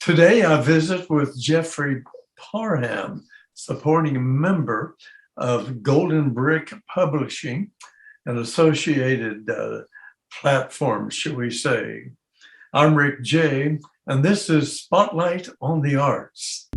Today, I visit with Jeffrey Parham, supporting member of Golden Brick Publishing, an associated platform, should we say. I'm Rick Jey, and this is Spotlight on the Arts.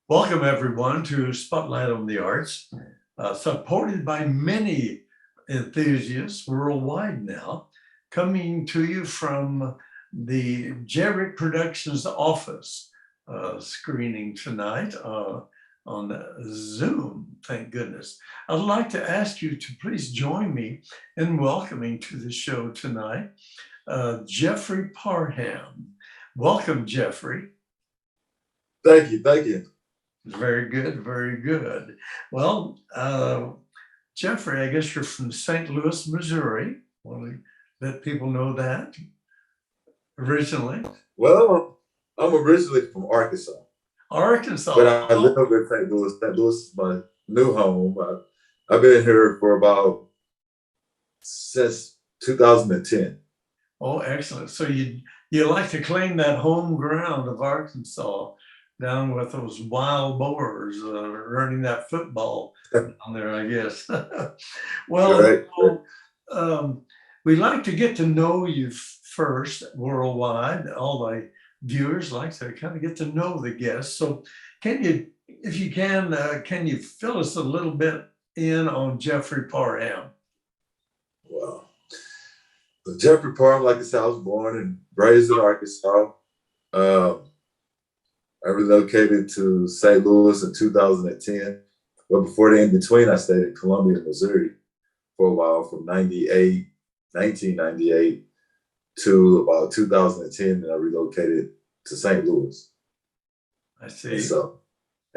Welcome, everyone, to Spotlight on the Arts, supported by many enthusiasts worldwide now, coming to you from the Jey Productions office, screening tonight on Zoom, thank goodness. I'd like to ask you to please join me in welcoming to the show tonight, Jeffrey Parham. Welcome, Jeffrey. Thank you. Very good, very good. Well, Jeffrey, I guess you're from St. Louis, Missouri. Want to let people know that originally? Well, I'm originally from Arkansas. Arkansas. But I live in St. Louis. St. Louis is my new home. I've been here for since 2010. Oh, excellent. So you like to claim that home ground of Arkansas, down with those wild boars running that football down there, I guess. Well, Right. We like to get to know you first worldwide. All the viewers like to kind of get to know the guests. So can you, if you can you fill us a little bit in on Jeffrey Parham? Wow. So Jeffrey Parham, like I said, I was born and raised in Arkansas. I relocated to St. Louis in 2010. But before that, in between, I stayed in Columbia, Missouri for a while, from 1998 to about 2010, and I relocated to St. Louis. I see. And so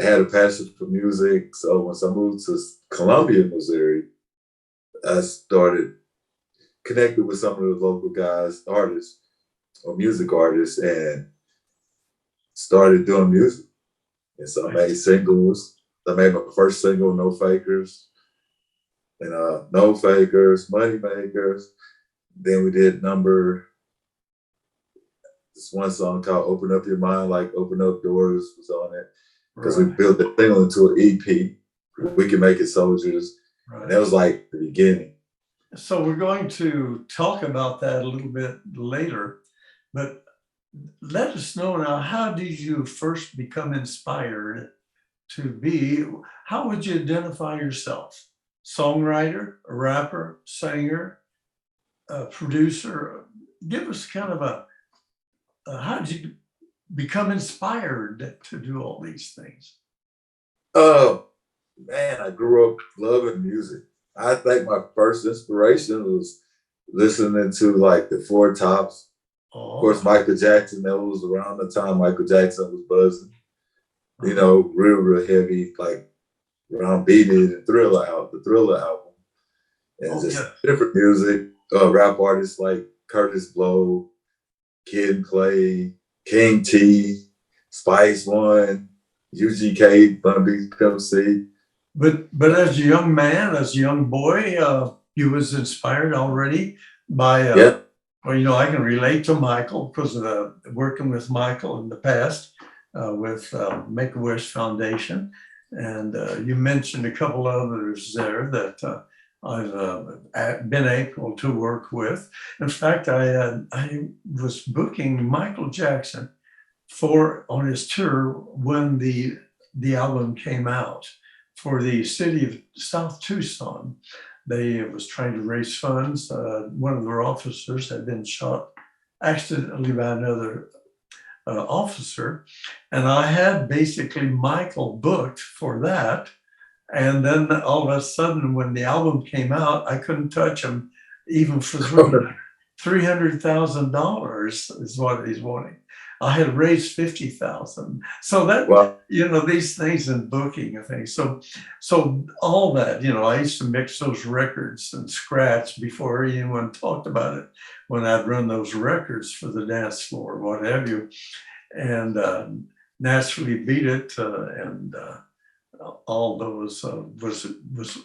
I had a passion for music. So once I moved to Columbia, Missouri, I started connecting with some of the local guys, artists, or music artists, and started doing music. And so I made singles. I made my first single, No Fakers, and No Fakers, Money Makers. Then we did this one song called Open Up Your Mind, like Open Up Doors was on it. Because we built the single into an EP, We Can Make It Soldiers. Right. And that was like the beginning. So we're going to talk about that a little bit later, but let us know now, how did you first become inspired to be, how would you identify yourself? Songwriter, a rapper, singer, a producer? Give us kind of how did you become inspired to do all these things? Man, I grew up loving music. I think my first inspiration was listening to like the Four Tops. Of course, Michael Jackson, that was around the time Michael Jackson was buzzing. You know, real heavy, like around Beat It and the Thriller album. And different music, rap artists like Curtis Blow, Kid Play, King T, Spice One, UGK, Bun B Pimp C. But as a young man, as a young boy, you was inspired already by well, you know, I can relate to Michael because of working with Michael in the past with Make-A-Wish Foundation. And you mentioned a couple others there that I've been able to work with. In fact, I was booking Michael Jackson on his tour when the album came out for the city of South Tucson. They was trying to raise funds. One of their officers had been shot accidentally by another officer. And I had basically Michael booked for that. And then all of a sudden, when the album came out, I couldn't touch him even for $300,000 is what he's wanting. I had raised 50,000. So that, Wow. these things in booking and things. So all that, I used to mix those records and scratch before anyone talked about it when I'd run those records for the dance floor, what have you. And Naturally Beat It and all those was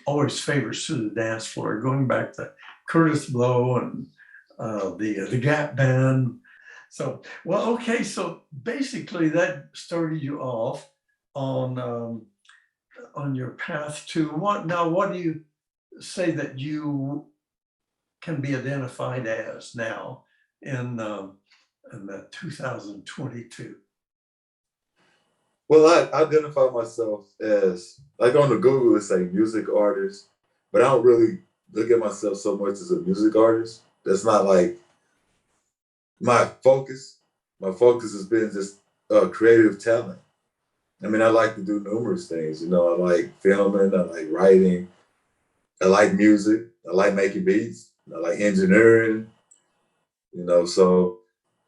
always favorites to the dance floor, going back to Curtis Blow and the Gap Band. So, well, okay. So basically, that started you off on your path to what? Now, what do you say that you can be identified as now in the 2022? Well, I identify myself as, like on the Google, it say music artist, but I don't really look at myself so much as a music artist. That's not like my focus. My focus has been just creative talent. I mean, I like to do numerous things. I like filming, I like writing, I like music, I like making beats, I like engineering, so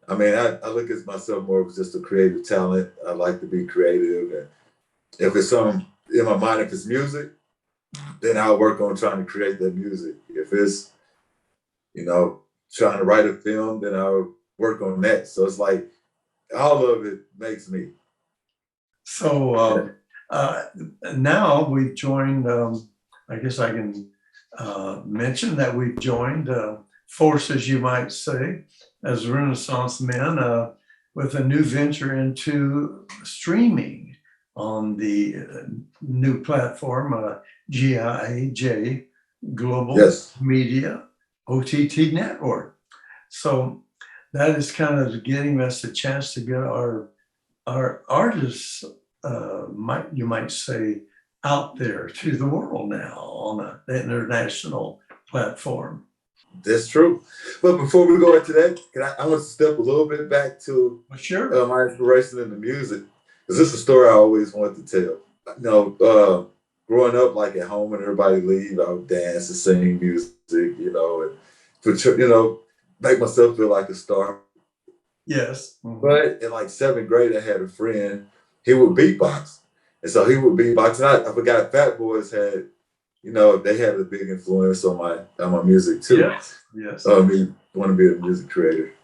I mean, I look at myself more as just a creative talent. I like to be creative. And if it's something in my mind, if it's music, then I'll work on trying to create that music. If it's, trying to write a film, then I'll work on that. So it's like all of it makes me. So now we've joined, I guess I can mention that we've joined forces, you might say, as Renaissance men with a new venture into streaming on the new platform, GIAG, Global Media OTT Network. So that is kind of giving us a chance to get our artists, you might say, out there to the world now on the international platform. That's true. But before we go into that, I want to step a little bit back to my inspiration in the music, because this is a story I always wanted to tell. Growing up, like at home when everybody leave, I would dance and sing music, and make myself feel like a star. Yes. Mm-hmm. But in like 7th grade, I had a friend, he would beatbox. And so he would beatbox. And I forgot Fat Boys had, they had a big influence on my music too. Yes. Me want to be a music creator.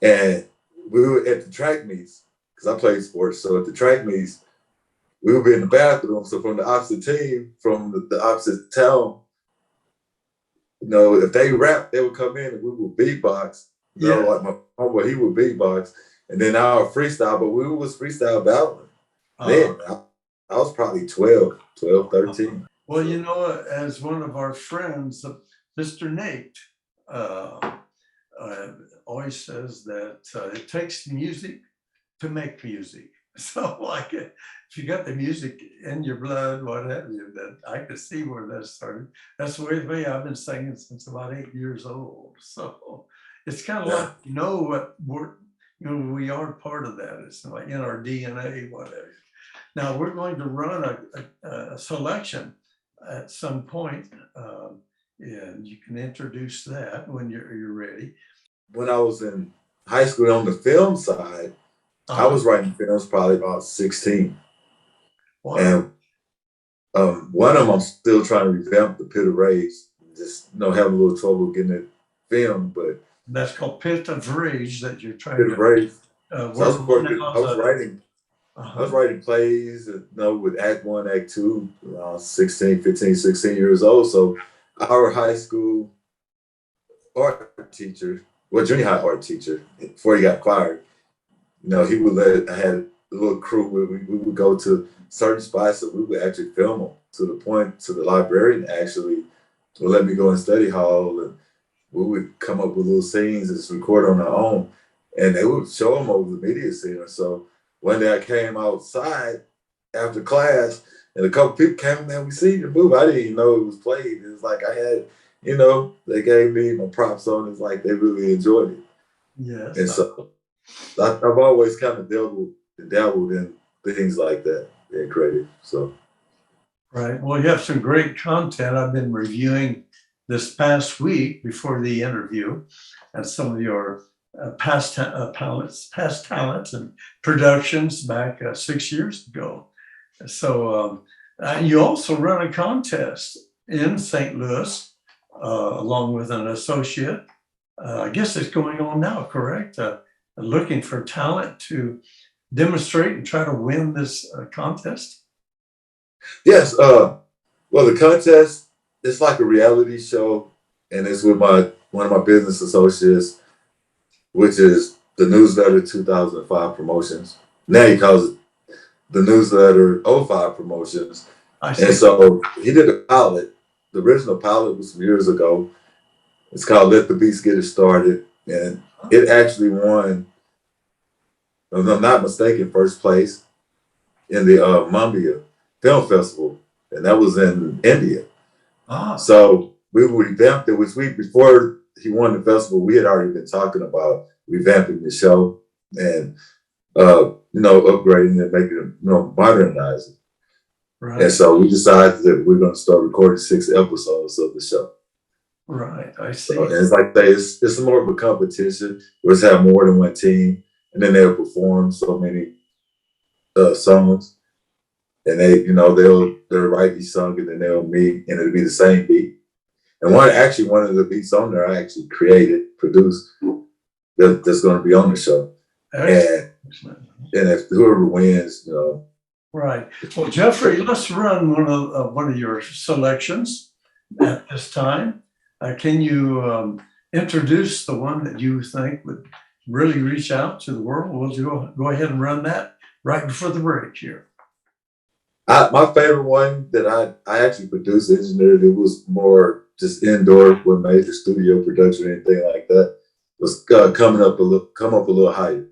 And we were at the track meets, because I played sports. So at the track meets, we would be in the bathroom. So from the opposite team, from the opposite town, if they rapped, they would come in and we would beatbox. Like my homeboy, he would beatbox. And then our freestyle, but we was freestyle battling. Then I was probably 12, 13. Well, as one of our friends, Mr. Nate, always says that it takes music to make music. So like if you got the music in your blood, what have you, that I could see where that started. That's the way with me. I've been singing since about 8 years old. So it's kind of like, what we are part of that. It's like in our DNA, whatever. Now we're going to run a selection at some point, and you can introduce that when you're ready. When I was in high school on the film side, I was writing films probably about 16. Wow. And one of them I'm still trying to revamp, The Pit of Rage. Just having a little trouble getting it filmed, but that's called Pit of Rage that you're trying Pit of Rage. So I was writing plays, with Act 1, Act 2, around 16 years old. So our high school art teacher, junior high art teacher, before he got fired, he would I had a little crew where we would go to certain spots that we would actually film them, to the point to the librarian actually would let me go in study hall, and we would come up with little scenes and just record on our own, and they would show them over the media center. So one day I came outside after class, and a couple people came, man, we seen your movie. I didn't even know it was played. It was like I had, they gave me my props on. It's like they really enjoyed it. Yes. And so I've always kind of dabbled in things like that and creative. So Right. Well, you have some great content. I've been reviewing this past week before the interview and some of your past talents and productions back 6 years ago. So you also run a contest in St. Louis along with an associate. I guess it's going on now, correct? Looking for talent to demonstrate and try to win this contest. Yes. Well, the contest, it's like a reality show, and it's with one of my business associates, which is the Newsletter 2005 Promotions. Now he calls it the Newsletter 05 Promotions. And so he did a pilot. The original pilot was some years ago. It's called Let the Beats Get It Started. And it actually won, if I'm not mistaken, first place in the Mumbai Film Festival. And that was in India. So we revamped it, which before he won the festival, we had already been talking about revamping the show and, upgrading it, making it, modernize it. Right. And so we decided that we're going to start recording 6 episodes of the show. Right, I see. So, and it's like it's more of a competition. We'll just have more than one team, and then they'll perform so many songs, and they'll write each song, and then they'll meet, and it'll be the same beat. And one of the beats on there I actually created, produced, that's going to be on the show. And if whoever wins, Right. Well, Jeffrey, let's run one of your selections at this time. Can you introduce the one that you think would really reach out to the world? We'll go ahead and run that right before the break here. My favorite one that I actually produced, engineered, it was more just indoor, with major studio production or anything like that, was come up a little higher.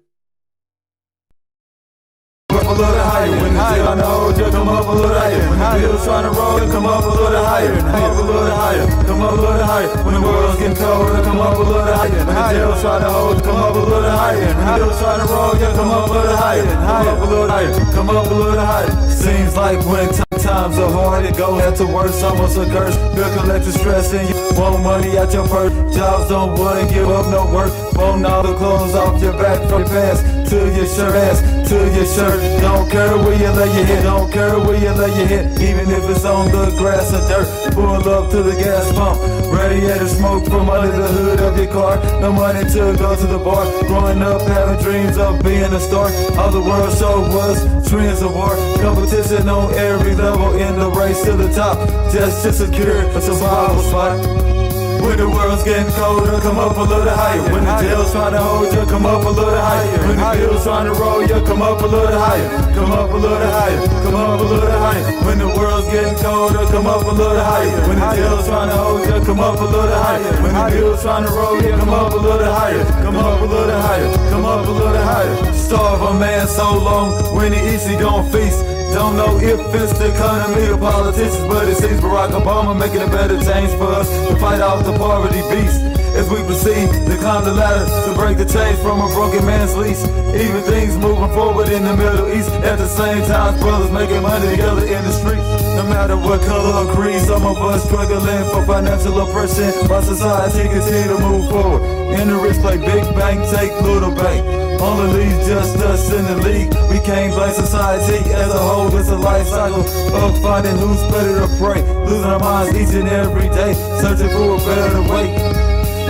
A little higher. When the deal on the hold, you come up a little higher. When the bill's trying to roll, you come up a little higher. Come up a little higher. Come up a little higher. When the world's getting cold, you come up a little higher. When the deal's trying to hold, you come up a little higher. When the bill's trying to roll, you come up a little higher. Come up a little higher. Come up a little higher. Seems like when times are hard, it goes at the worst, almost a curse. You'll collect the stress and you want money out your purse. Jobs don't wanna give up no work. Phone all the clothes off your back, from your pants to your shirt, ass to your shirt. Don't care where you lay your head, don't care where you lay your head, even if it's on the grass or dirt. Pull up to the gas pump, radiator smoke from under the hood of your car. No money to go to the bar. Growing up having dreams of being a star. All the world showed was trends of war. Competition on every level in the race to the top, just to secure a survival spot. When the world's getting colder, come up a little higher. When the jail's trying to hold you, come up a little higher. When the bill's trying to roll you, come up a little higher. Come up a little higher. Come up a little higher. When the world's getting colder, come up a little higher. When the jail's trying to hold you, come up a little higher. When the bill's trying to roll you, come up a little higher. Come up a little higher. Come up a little higher. Starve a man so long, when he eats he gon' feast. Don't know if it's the economy or politicians, but it seems Barack Obama making a better change for us to fight off the poverty beast. As we proceed to climb the ladder, to break the chains from a broken man's leash. Even things moving forward in the Middle East. At the same time, brothers making money together in the streets. No matter what color or creed, some of us struggling for financial oppression, while society continue to move forward. In the rich play big bank, take little bank. Only leaves just us in the league. We can't blame society as a whole. It's a life cycle of finding who's better to pray. Losing our minds each and every day, searching for a better way.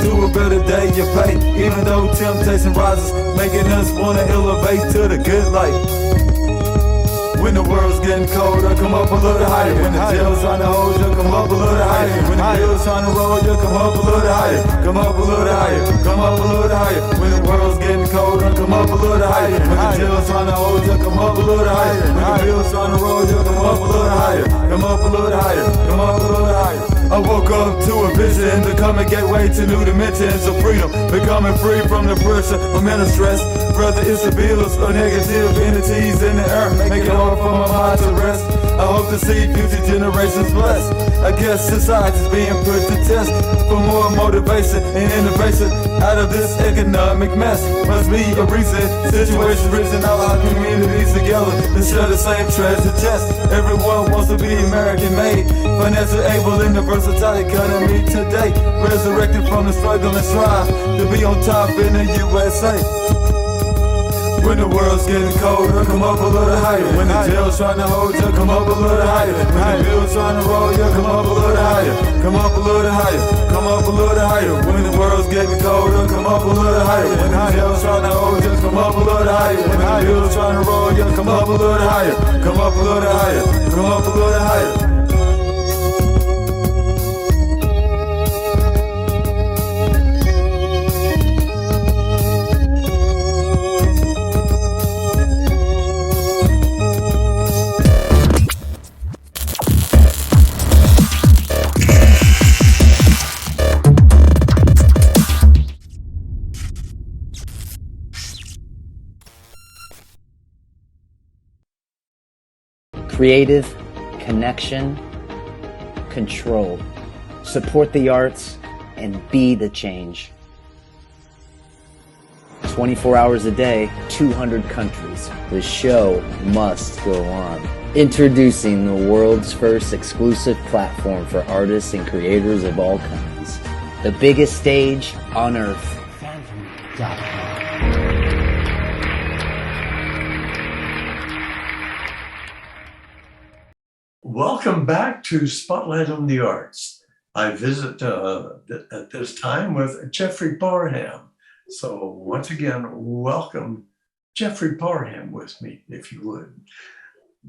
To a better day you pay. Even though temptation rises, making us wanna elevate to the good life. When the world's getting colder, come up a little higher. When the jail's trying to hold you, come up a little higher. When the bill's trying to roll you, come up a little higher. Come up a little higher. Come up a little higher. When the world's getting colder, come up a little higher. When the jail's trying to hold you, come up a little higher. When the bill's trying to roll you, come up a little higher. Come up a little higher. Come up a little higher. I woke up to a vision, becoming gateway to new dimensions of freedom, becoming free from the pressure of mental stress. Whether it's the bills or negative entities in the air, make it hard for my mind to rest. I hope to see future generations blessed. I guess society's being put to test for more motivation and innovation out of this economic mess. Must be a reason, situation risen all our communities together to share the same treasure chest. Everyone wants to be American made, financially able in the versatile economy today. Resurrected from the struggle and strive to be on top in the USA. When the world's getting colder, come up a little higher. When the jail's trying to hold you, come up a little higher. When the bill's trying to roll you, come up a little higher. Come up a little higher, come up a little higher. When the world's getting colder, come up a little higher. When the jail's trying to hold you, come up a little higher. When the bill's trying to roll you, come up a little higher. Come up a little higher, come up a little higher. Creative, connection, control. Support the arts and be the change. 24 hours a day, 200 countries. The show must go on. Introducing the world's first exclusive platform for artists and creators of all kinds. The biggest stage on earth. Phantom.com. Welcome back to Spotlight on the Arts. I visit at this time with Jeffrey Parham. So once again, welcome Jeffrey Parham with me, if you would.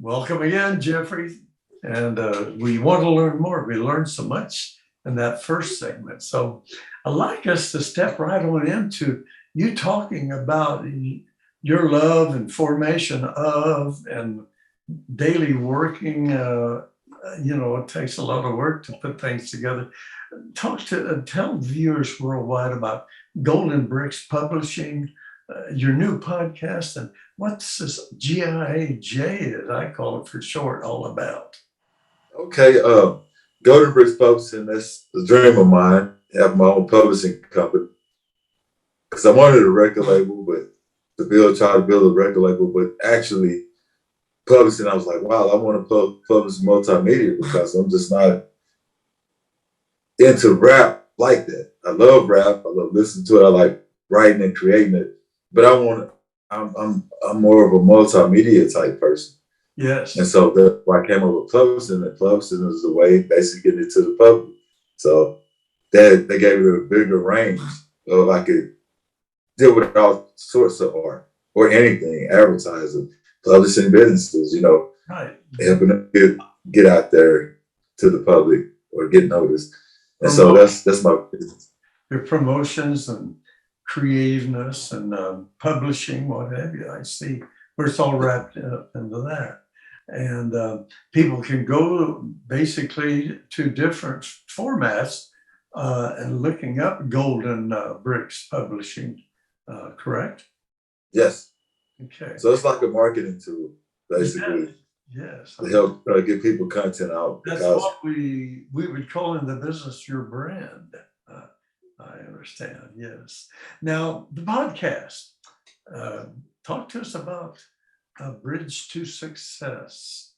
Welcome again, Jeffrey. And we want to learn more. We learned so much in that first segment. So I'd like us to step right on into you talking about your love and formation of and daily working. It takes a lot of work to put things together. Tell viewers worldwide about Golden Bricks Publishing, your new podcast, and what's this GIAG, as I call it for short, all about? Okay, Golden Bricks Publishing, that's the dream of mine, have my own publishing company. Because I wanted a record label, try to build a record label, but actually publishing, I was like, wow, I want to publish multimedia because I'm just not into rap like that. I love rap. I love listening to it. I like writing and creating it. But I'm more of a multimedia type person. Yes. And so that's why I came up with publishing. And publishing is a way basically getting it to the public. So they gave it a bigger range of I could deal with all sorts of art or anything, advertising, publishing businesses, right, helping them get out there to the public or get noticed. And so that's my business. Your promotions and creativeness and publishing, what have you. I see where it's all wrapped up into that. And people can go basically to different formats and looking up Golden Bricks Publishing, correct? Yes. Okay. So it's like a marketing tool, basically. Yes. To help get people content out. That's what we would call in the business your brand. I understand. Yes. Now the podcast. Talk to us about Bridge to Success.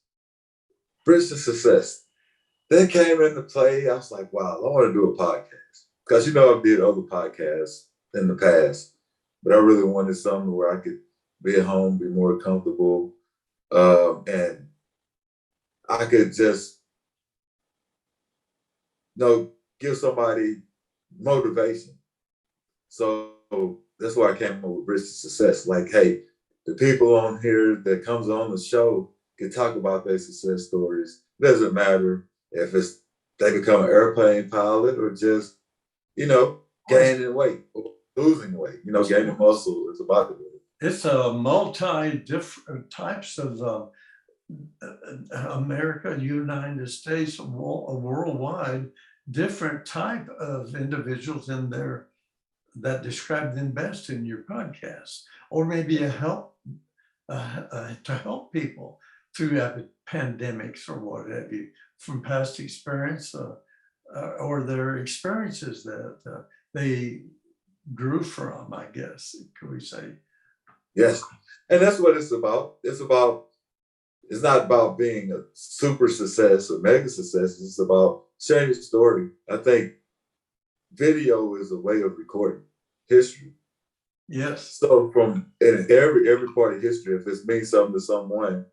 Bridge to Success. That came into play. I was like, wow, I want to do a podcast because I've did other podcasts in the past, but I really wanted something where I could be at home, be more comfortable, and I could just, give somebody motivation. So that's why I came up with Bridge to Success. Like, hey, the people on here that comes on the show can talk about their success stories. It doesn't matter if they become an airplane pilot or just, gaining weight or losing weight. Gaining muscle is about it. It's a different types of America, United States, worldwide, different type of individuals in there that describe them best in your podcast, or maybe to help people through pandemics or what have you, from past experience or their experiences that they grew from, I guess, could we say? Yes. And that's what it's about. It's not about being a super success or mega success. It's about sharing your story. I think video is a way of recording history. Yes. So from in every part of history, if it means something to someone,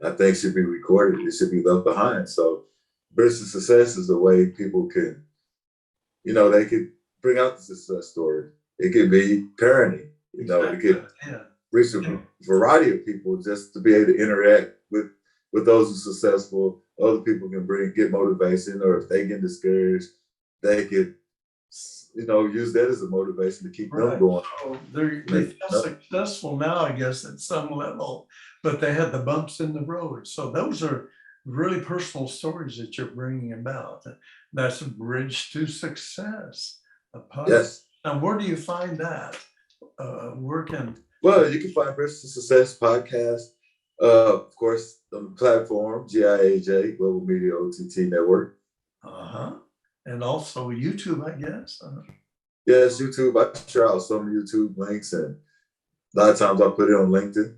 I think should be recorded. It should be left behind. So business success is a way people can, they could bring out the success story. It could be parenting, Exactly. it could reach a variety of people just to be able to interact with those who are successful. Other people can get motivation, or if they get discouraged, they could, use that as a motivation to keep them going. So they feel successful now, I guess, at some level, but they had the bumps in the road. So those are really personal stories that you're bringing about. That's a bridge to success. Yes. Now, where do you find that? Well, you can find Bridge to Success podcast, of course, on the platform, GIAG, Global Media OTT Network. And also YouTube, I guess. Yes, YouTube. I share out some YouTube links, and a lot of times I put it on LinkedIn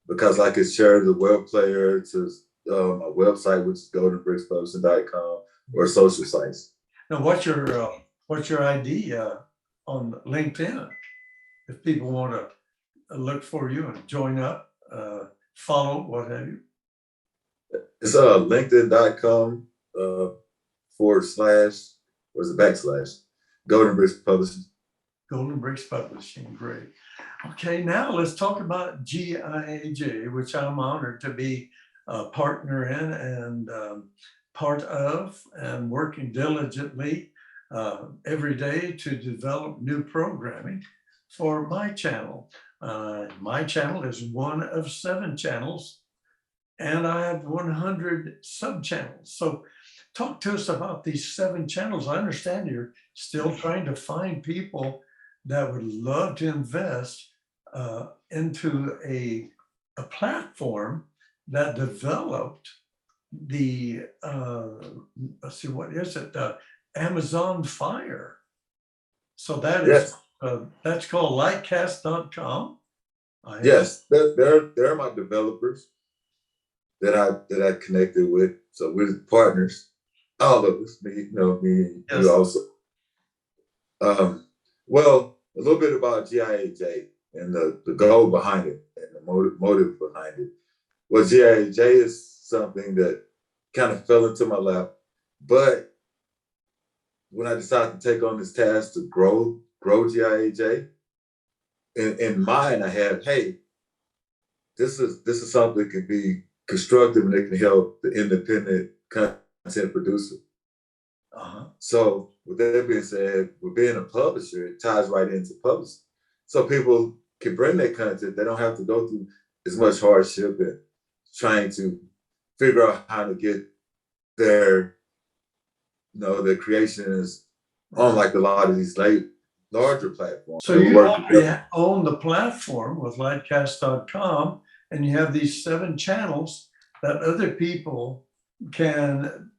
because I could share the web player to my website, which is goldenbrickspublishing.com, or social sites. Now, what's your ID on LinkedIn? If people want to look for you and join up, follow, what have you? It's linkedin.com // Golden Bricks Publishing. Golden Bricks Publishing, great. Okay, now let's talk about GIAG, which I'm honored to be a partner in and part of, and working diligently every day to develop new programming for my channel. My channel is one of 7 channels, and I have 100 sub-channels. So talk to us about these 7 channels. I understand you're still trying to find people that would love to invest into a platform that developed the, let's see, what is it? Amazon Fire. So that is, that's called lightcast.com. Yes, they're my developers that I connected with. So we're partners, all of us, me and you also. Well, a little bit about GIAJ and the goal behind it and the motive behind it. Well, GIAJ is something that kind of fell into my lap, but when I decided to take on this task to grow GIAJ, in mind I had, hey, this is something that can be constructive and it can help the independent content producer. So with that being said, with being a publisher, it ties right into publishing. So people can bring their content. They don't have to go through as much hardship and trying to figure out how to get their creations on like a lot of these larger platforms. So you already own the platform with lightcast.com, and you have these 7 channels that other people can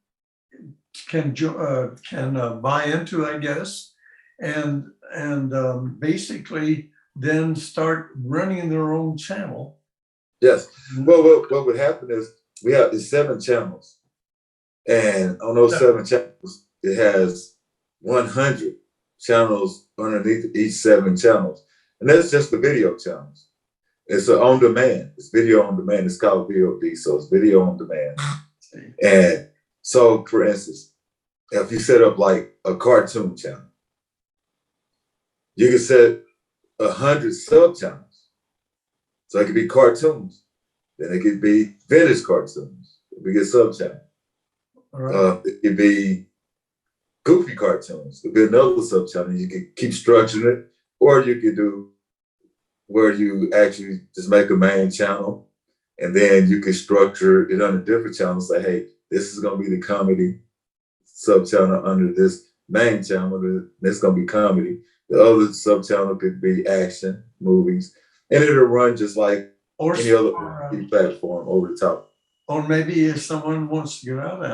buy into, I guess, and basically then start running their own channel. Yes. Well, what would happen is we have these 7 channels, and on those 7 channels, it has 100 channels underneath each 7 channels, and that's just the video channels. It's on demand. It's video on demand. It's called VOD, so it's video on demand. And so, for instance, if you set up like a cartoon channel, you can set 100 sub channels. So it could be cartoons, then it could be vintage cartoons. We get sub channel. It could be goofy cartoons. It could be another sub channel. You could keep structuring it, or you could do where you actually just make a main channel, and then you can structure it under different channels. Say, hey, this is going to be the comedy sub channel under this main channel. This is going to be comedy. The other sub channel could be action, movies, and it'll run just like any other platform over the top. or maybe if someone wants to go out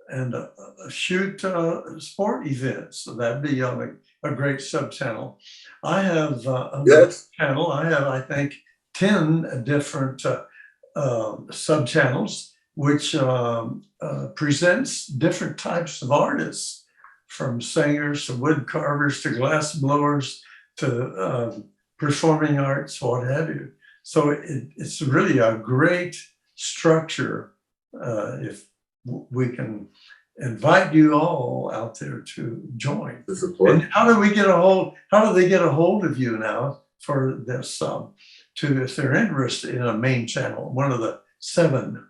and shoot sport events, so that'd be on a great sub channel. I have a channel. I have, I think, 10 different sub channels, which presents different types of artists, from singers to wood carvers to glass blowers to performing arts, what have you. So it's really a great structure. If we can invite you all out there to join. And how do they get a hold of you now for this? If they're interested in a main channel, one of the 7.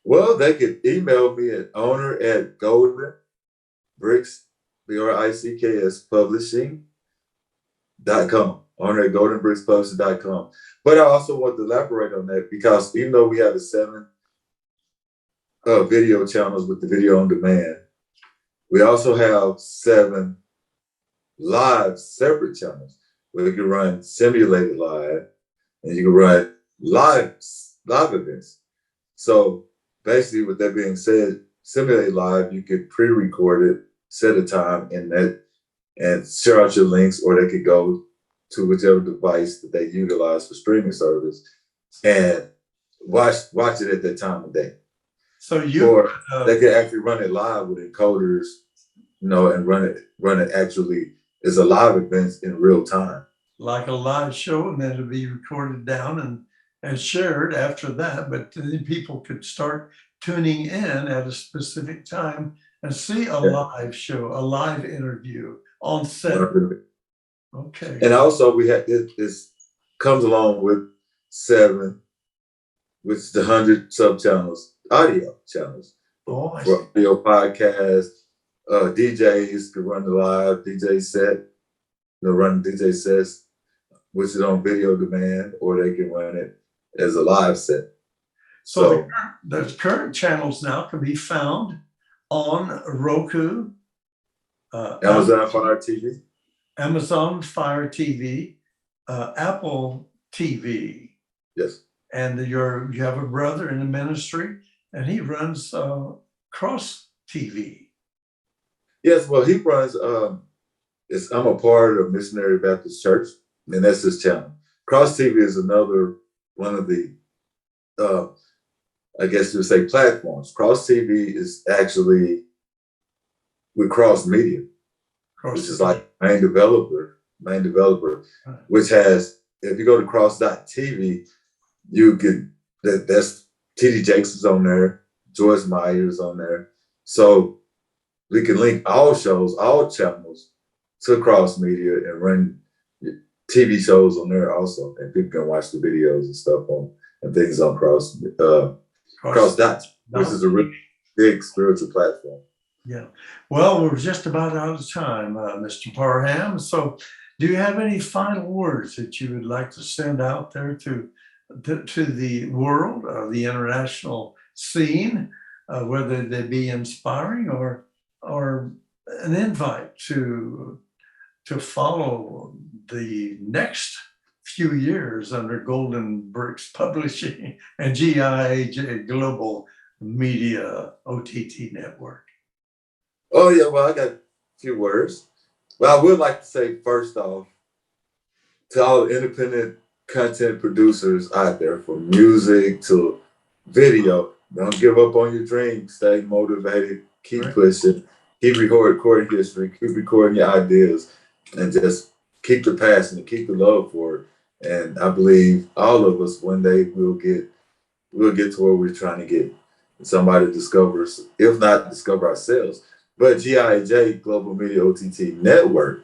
Well, they could email me at owner@goldenbricks, BRICKS publishing.com. owner@goldenbrickspublishing.com. But I also want to elaborate on that, because even though we have the 7 video channels with the video on demand, we also have 7 live separate channels where you can run simulated live and you can run live events. So basically, with that being said, simulated live, you could pre-record it, set a time in that, and share out your links, or they could go to whichever device that they utilize for streaming service and watch it at that time of day. So they could actually run it live with encoders, and run it actually as a live event in real time, like a live show, and then it'll be recorded down and shared after that. But then people could start tuning in at a specific time and see a live show, a live interview on set. Okay. And also we have this comes along with 7, which is the 100 sub channels, audio channels. For audio podcasts, DJs can run the live DJ set, run DJ sets, which is on video demand, or they can run it as a live set. So the current channels now can be found on Roku, Amazon Fire TV. Amazon Fire TV, Apple TV. Yes. And you have a brother in the ministry, and he runs Cross TV. Yes, well, he runs. I'm a part of Missionary Baptist Church, and that's his channel. Cross TV is another one of the, I guess you would say, platforms. Cross TV is actually with Cross Media, which is like main developer, which has, if you go to cross.tv, you get that's TD Jakes is on there, Joyce Myers on there. So we can link all shows, all channels to Cross Media and run TV shows on there also. And people can watch the videos and stuff and things on Cross, which is a really big spiritual platform. Yeah. Well, we're just about out of time, Mr. Parham. So do you have any final words that you would like to send out there to the world, the international scene, whether they be inspiring or an invite to follow the next few years under Golden Bricks Publishing and GIAG Global Media OTT Network? Oh, yeah, well, I got a few words. Well, I would like to say, first off, to all the independent content producers out there, from music to video, don't give up on your dreams. Stay motivated, keep pushing, keep recording history, keep recording your ideas, and just keep the passion and keep the love for it. And I believe all of us one day we'll get to where we're trying to get. Somebody discovers, if not discover ourselves. But GIAG Global Media OTT Network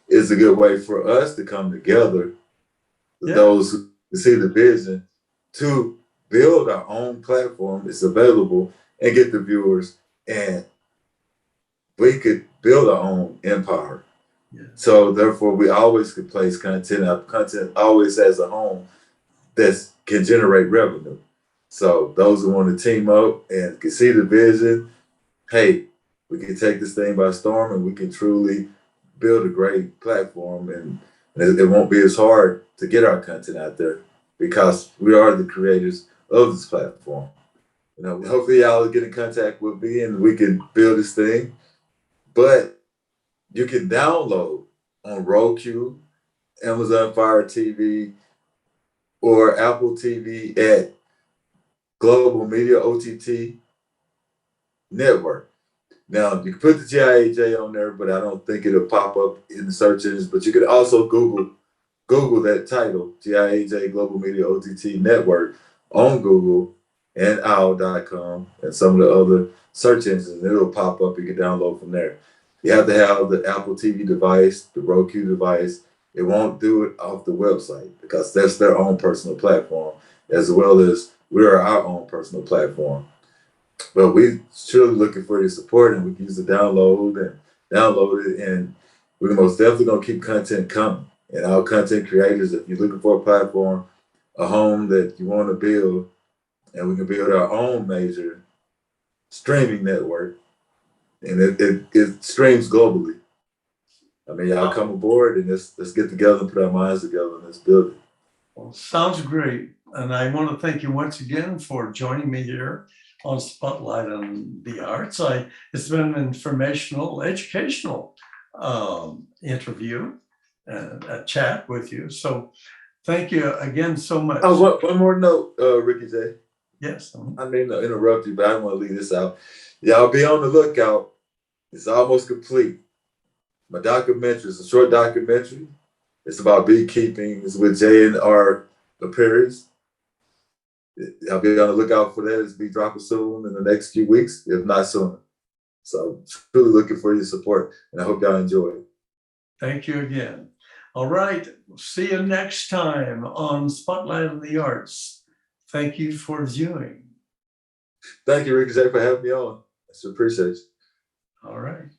is a good way for us to come together, those who see the vision, to build our own platform. It's available, and get the viewers, and we could build our own empire. Yeah. So therefore, we always could place content. Our content always has a home that can generate revenue. So those who want to team up and can see the vision, hey, we can take this thing by storm, and we can truly build a great platform, and it won't be as hard to get our content out there, because we are the creators of this platform. You know, hopefully y'all will get in contact with me and we can build this thing. But you can download on Roku, Amazon Fire TV, or Apple TV at Global Media OTT Network. Now, you can put the GIAG on there, but I don't think it'll pop up in the search engines. But you could also Google that title, GIAG Global Media OTT Network, on Google and OWL.com and some of the other search engines, and it'll pop up. You can download from there. You have to have the Apple TV device, the Roku device. It won't do it off the website because that's their own personal platform, as well as we are our own personal platform. But we truly looking for your support, and we can use the download it, and we're most definitely gonna keep content coming. And our content creators, if you're looking for a platform, a home that you want to build, and we can build our own major streaming network, and it streams globally. I mean, y'all come aboard and let's get together and put our minds together and let's build it. Well, sounds great. And I want to thank you once again for joining me here on Spotlight on the Arts. It's been an informational, educational interview, a chat with you. So thank you again so much. Oh, one more note, Ricky Jey. Yes. I mean to interrupt you, but I don't want to leave this out. Y'all be on the lookout. It's almost complete. My documentary is a short documentary. It's about beekeeping. It's with Jey and our appearance. I'll be on the lookout for that. It's be dropping soon in the next few weeks, if not sooner. So really looking for your support, and I hope y'all enjoy it. Thank you again. All right. See you next time on Spotlight on the Arts. Thank you for viewing. Thank you, Rick Jey, for having me on. I appreciate you. All right.